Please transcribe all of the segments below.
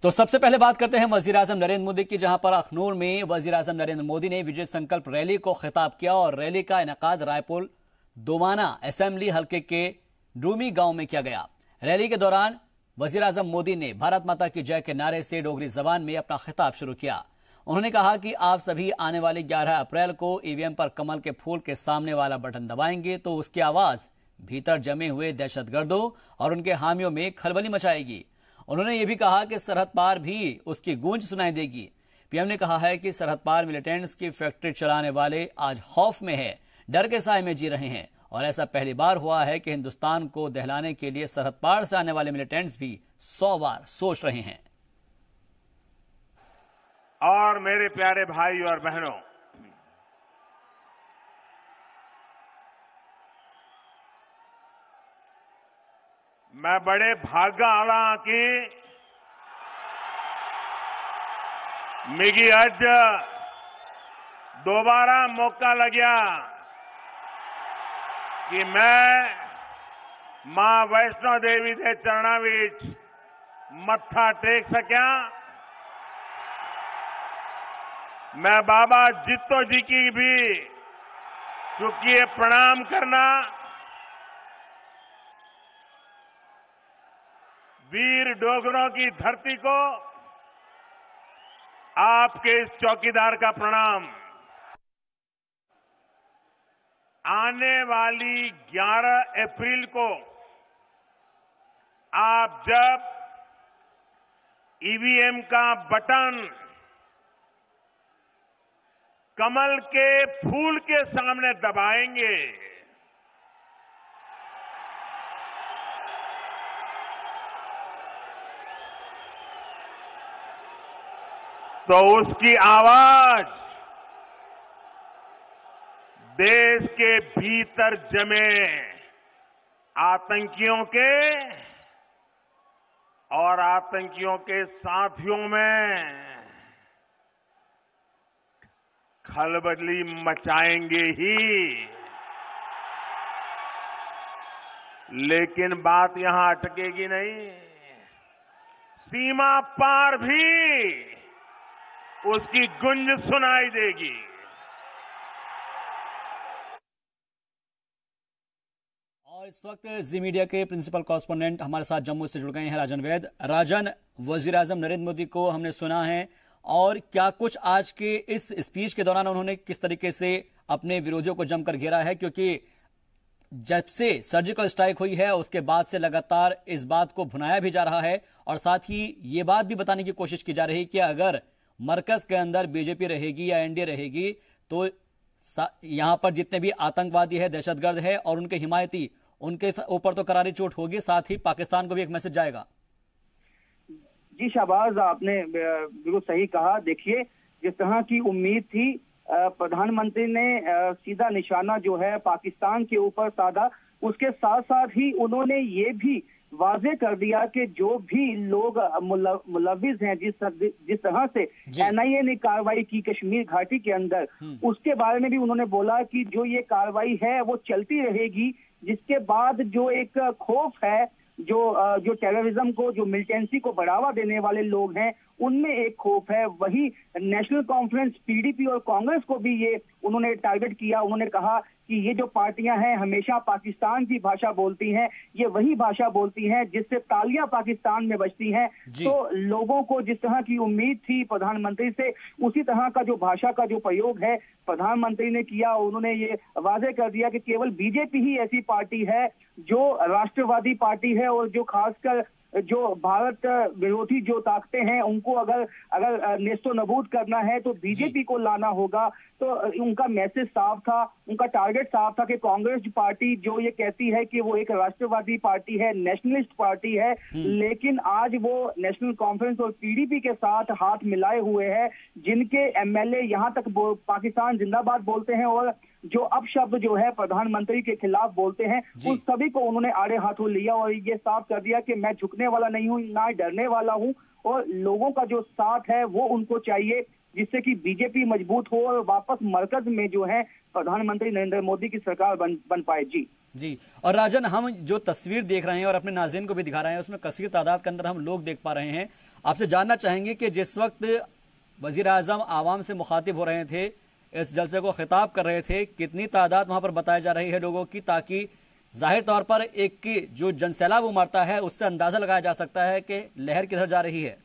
तो सबसे पहले बात करते हैं वजीर आजम नरेंद्र मोदी की, जहां पर अखनूर में वजीर आजम नरेंद्र मोदी ने विजय संकल्प रैली को खिताब किया और रैली का इनेकाद रायपुर दोमाना असेंबली हल्के के डूमी गांव में किया गया। रैली के दौरान वजीर आजम मोदी ने भारत माता की जय के नारे से डोगरी जबान में अपना खिताब शुरू किया। उन्होंने कहा कि आप सभी आने वाली 11 अप्रैल को ईवीएम पर कमल के फूल के सामने वाला बटन दबाएंगे तो उसकी आवाज भीतर जमे हुए दहशतगर्दों और उनके हामियों में खलबली मचाएगी। उन्होंने ये भी कहा कि सरहद पार भी उसकी गूंज सुनाई देगी। पीएम ने कहा है कि सरहद पार मिलिटेंट्स की फैक्ट्री चलाने वाले आज खौफ में है, डर के साए में जी रहे हैं और ऐसा पहली बार हुआ है कि हिंदुस्तान को दहलाने के लिए सरहद पार से आने वाले मिलिटेंट्स भी 100 बार सोच रहे हैं। और मेरे प्यारे भाई और बहनों, मैं बड़े भाग्य आला कि मिगी अज दोबारा मौका लग्या कि मैं मां वैष्णो देवी के चरणों विच मत्था टेक सकिया। मैं बाबा जित्तो जी की भी चुकिए प्रणाम करना। वीर डोगरों की धरती को आपके इस चौकीदार का प्रणाम। आने वाली 11 अप्रैल को आप जब ईवीएम का बटन कमल के फूल के सामने दबाएंगे तो उसकी आवाज देश के भीतर जमे आतंकियों के और आतंकियों के साथियों में खलबली मचाएंगे ही। लेकिन बात यहां अटकेगी नहीं, सीमा पार भी उसकी गुंज सुनाई देगी। और इस वक्त जी मीडिया के प्रिंसिपल कॉरेस्पोंडेंट हमारे साथ जम्मू से जुड़ गए हैं राजन वैद। राजन, वजीर आजम नरेंद्र मोदी को हमने सुना है, और क्या कुछ आज के इस स्पीच के दौरान उन्होंने किस तरीके से अपने विरोधियों को जमकर घेरा है, क्योंकि जब से सर्जिकल स्ट्राइक हुई है उसके बाद से लगातार इस बात को भुनाया भी जा रहा है और साथ ही ये बात भी बताने की कोशिश की जा रही है कि अगर मरकज के अंदर बीजेपी रहेगी या एनडीए रहेगी तो यहां पर जितने भी आतंकवादी है, दहशतगर्द है और उनके हिमायती, उनके ऊपर तो करारी चोट होगी, साथ ही पाकिस्तान को भी एक मैसेज जाएगा। जी शाहबाज, आपने बिल्कुल सही कहा। देखिए, जिस तरह की उम्मीद थी प्रधानमंत्री ने सीधा निशाना जो है पाकिस्तान के ऊपर साधा, उसके साथ साथ ही उन्होंने ये भी वाजे कर दिया कि जो भी लोग मुलविस हैं जिस तरह से एनआईए ने कार्रवाई की कश्मीर घाटी के अंदर, उसके बारे में भी उन्होंने बोला कि जो ये कार्रवाई है वो चलती रहेगी, जिसके बाद जो एक खौफ है, जो टेररिज्म को, जो मिलिटेंसी को बढ़ावा देने वाले लोग हैं, उनमें एक खौफ है। वही नेशनल कॉन्फ्रेंस, पीडीपी और कांग्रेस को भी ये उन्होंने टारगेट किया। उन्होंने कहा कि ये जो पार्टियां हैं हमेशा पाकिस्तान की भाषा बोलती हैं, ये वही भाषा बोलती हैं जिससे तालियां पाकिस्तान में बजती हैं। तो लोगों को जिस तरह की उम्मीद थी प्रधानमंत्री से, उसी तरह का जो भाषा का जो प्रयोग है प्रधानमंत्री ने किया। उन्होंने ये वाजे कर दिया कि केवल बीजेपी ही ऐसी पार्टी है जो राष्ट्रवादी पार्टी है और जो खासकर जो भारत विरोधी जो ताकतें हैं उनको अगर नेस्तो नबूद करना है तो बीजेपी को लाना होगा। तो उनका मैसेज साफ था, उनका टारगेट साफ था कि कांग्रेस पार्टी जो ये कहती है कि वो एक राष्ट्रवादी पार्टी है, नेशनलिस्ट पार्टी है, लेकिन आज वो नेशनल कॉन्फ्रेंस और पीडीपी के साथ हाथ मिलाए हुए है, जिनके एमएलए यहाँ तक पाकिस्तान जिंदाबाद बोलते हैं और जो अपशब्द जो है प्रधानमंत्री के खिलाफ बोलते हैं, उन सभी को उन्होंने आड़े हाथों लिया और ये साफ कर दिया कि मैं झुकने वाला नहीं हूं, ना डरने वाला हूं, और लोगों का जो साथ है वो उनको चाहिए, जिससे कि बीजेपी मजबूत हो और वापस मरकज में जो है प्रधानमंत्री नरेंद्र मोदी की सरकार बन पाए। जी। जी। और राजन, हम जो तस्वीर देख रहे हैं और अपने नाज़रीन को भी दिखा रहे हैं, उसमें कसीर तादाद के अंदर हम लोग देख पा रहे हैं। आपसे जानना चाहेंगे कि जिस वक्त वज़ीर आज़म आवाम से मुखातिब हो रहे थे, इस जलसे को खिताब कर रहे थे, कितनी तादाद वहाँ पर बताई जा रही है लोगों की, ताकि जाहिर तौर पर एक जो जनसैलाब उमड़ता है उससे अंदाज़ा लगाया जा सकता है कि लहर किधर जा रही है?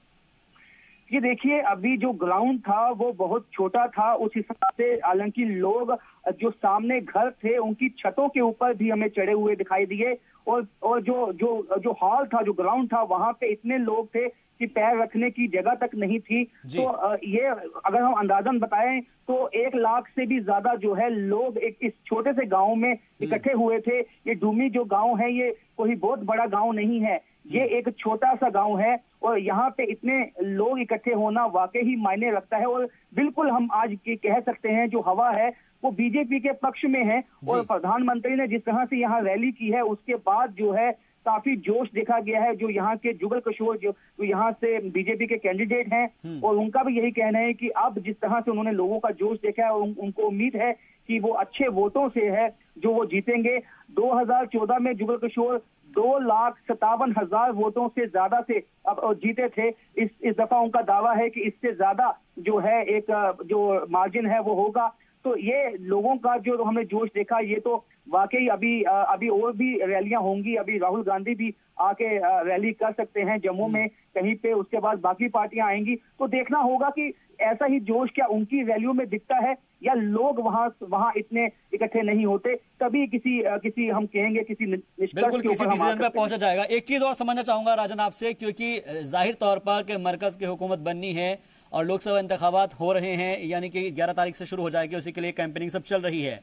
ये देखिए, अभी जो ग्राउंड था वो बहुत छोटा था, उस हिसाब से हालांकि लोग जो सामने घर थे उनकी छतों के ऊपर भी हमें चढ़े हुए दिखाई दिए, और जो जो जो हॉल था, जो ग्राउंड था, वहां पे इतने लोग थे कि पैर रखने की जगह तक नहीं थी। तो ये अगर हम अंदाजन बताएं तो 1 लाख से भी ज्यादा जो है लोग एक इस छोटे से गांव में इकट्ठे हुए थे। ये डूमी जो गांव है ये कोई बहुत बड़ा गांव नहीं है, ये एक छोटा सा गांव है, और यहाँ पे इतने लोग इकट्ठे होना वाकई ही मायने रखता है। और बिल्कुल हम आज कह सकते हैं जो हवा है वो बीजेपी के पक्ष में है, और प्रधानमंत्री ने जिस तरह से यहाँ रैली की है उसके बाद जो है काफी जोश देखा गया है। जो यहाँ के जुगल किशोर जो यहाँ से बीजेपी के कैंडिडेट हैं, और उनका भी यही कहना है कि अब जिस तरह से उन्होंने लोगों का जोश देखा है, और उनको उम्मीद है कि वो अच्छे वोटों से है जो वो जीतेंगे। 2014 में जुगल किशोर 2,57,000 वोटों से ज्यादा से अब जीते थे। इस दफा उनका दावा है कि इससे ज्यादा जो है एक जो मार्जिन है वो होगा। तो ये लोगों का जो हमने जोश देखा, ये तो वाकई अभी और भी रैलियां होंगी। अभी राहुल गांधी भी आके रैली कर सकते हैं जम्मू में कहीं पे, उसके बाद बाकी पार्टियां आएंगी। तो देखना होगा कि ऐसा ही जोश क्या उनकी रैलियों में दिखता है, या लोग वहां इतने इकट्ठे नहीं होते, तभी किसी हम कहेंगे किसी बिल्कुल किसी डिसीजन पे पहुंचा जाएगा। एक चीज और समझना चाहूंगा राजन आपसे, क्योंकि जाहिर तौर पर कि मरकज की हुकूमत बननी है और लोकसभा इंतखाबात हो रहे हैं, यानी कि 11 तारीख से शुरू हो जाएगी, उसी के लिए कैंपेनिंग सब चल रही है।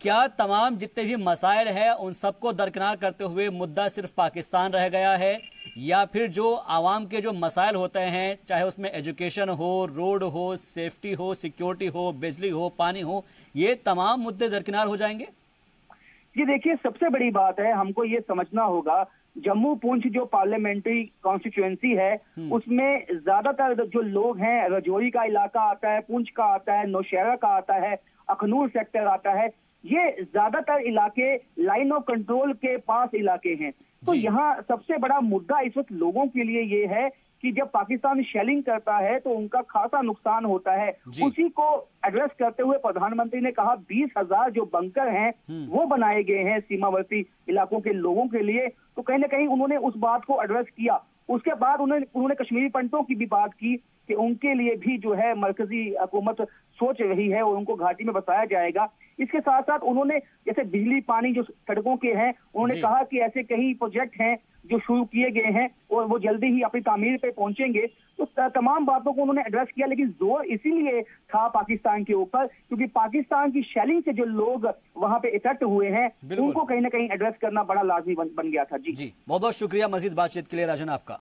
क्या तमाम जितने भी मसाइल है उन सबको दरकिनार करते हुए मुद्दा सिर्फ पाकिस्तान रह गया है, या फिर जो आवाम के जो मसाइल होते हैं, चाहे उसमें एजुकेशन हो, रोड हो, सेफ्टी हो, सिक्योरिटी हो, बिजली हो, पानी हो, ये तमाम मुद्दे दरकिनार हो जाएंगे? जी देखिए, सबसे बड़ी बात है हमको ये समझना होगा, जम्मू पुंछ जो पार्लियामेंट्री कॉन्स्टिट्यूएंसी है उसमें ज्यादातर जो लोग हैं, रजौरी का इलाका आता है, पुंछ का आता है, नौशहरा का आता है, अखनूर सेक्टर आता है, ये ज्यादातर इलाके लाइन ऑफ कंट्रोल के पास इलाके हैं। तो यहाँ सबसे बड़ा मुद्दा इस वक्त लोगों के लिए ये है कि जब पाकिस्तान शेलिंग करता है तो उनका खासा नुकसान होता है। उसी को एड्रेस करते हुए प्रधानमंत्री ने कहा 20,000 जो बंकर हैं वो बनाए गए हैं सीमावर्ती इलाकों के लोगों के लिए। तो कहीं ना कहीं उन्होंने उस बात को एड्रेस किया। उसके बाद उन्होंने कश्मीरी पंडितों की भी बात की कि उनके लिए भी जो है मरकजी हुकूमत सोच रही है और उनको घाटी में बसाया जाएगा। इसके साथ साथ उन्होंने जैसे बिजली, पानी जो सड़कों के हैं, उन्होंने कहा कि ऐसे कई प्रोजेक्ट हैं जो शुरू किए गए हैं और वो जल्दी ही अपनी तामीर पे पहुंचेंगे। तो तमाम बातों को उन्होंने एड्रेस किया, लेकिन जोर इसीलिए था पाकिस्तान के ऊपर क्योंकि पाकिस्तान की शेलिंग से जो लोग वहां पे इफेक्ट हुए हैं उनको कहीं ना कहीं एड्रेस करना बड़ा लाजमी बन गया था। जी बहुत बहुत शुक्रिया मजीद बातचीत के लिए राजन आपका।